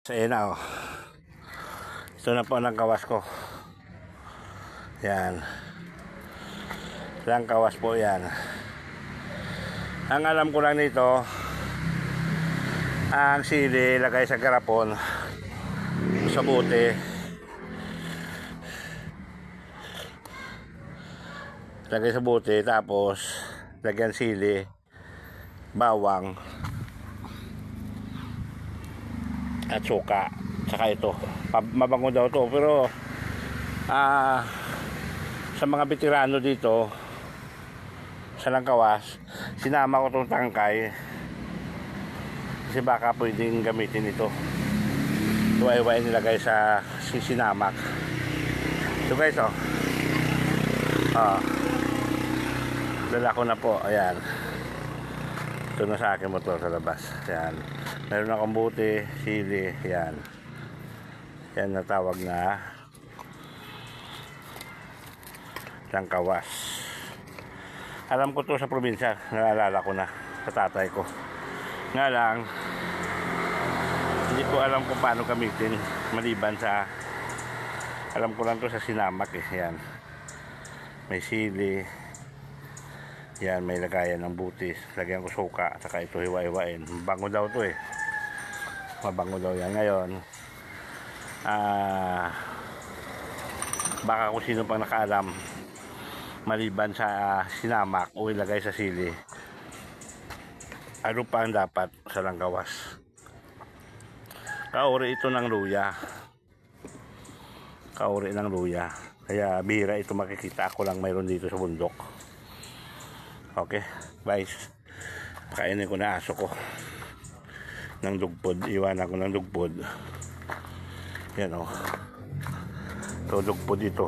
So, ayan na, oh. Ito na po ang kawas ko. Yan. Lang kawas po yan. Ang alam ko lang nito, ang sili lagay sa garapon, sa bote. Lagay sa bote, tapos lagyan sili, bawang, at suka. Saka ito, mabango daw to, pero sa mga veterano dito sa Langkawas, sinama ko tong tangkay kasi baka pwedeng gamitin ito. Tuway-way nilagay sa sinamak. So guys, dala ko na po. Ayan, ito na sa akin motor sa labas. Ayan, meron akong buti, sili. Ayan, yan na tawag na Langkawas. Alam ko to sa probinsya, naalala ko na sa tatay ko. Nga lang, hindi ko alam kung paano gamitin, maliban sa alam ko lang to sa sinamak eh. Yan, may sili, yan, may lagayan ng butis, lagyan ko suka, saka ito hiwa-hiwain. Mabango daw to eh, mabango daw yan. Ngayon, baka kung sino pang nakaalam, maliban sa sinamak o ilagay sa sili, ano pa ang dapat sa Langkawas? Kauri ito ng luya. Kauri ng luya. Kaya bihira ito makikita. Ako lang mayroon dito sa bundok. Okay, guys. Pakainin ko na aso ko ng dugpod. Iwanan ko ng dugpod. Yan o. Ito dugpod ito.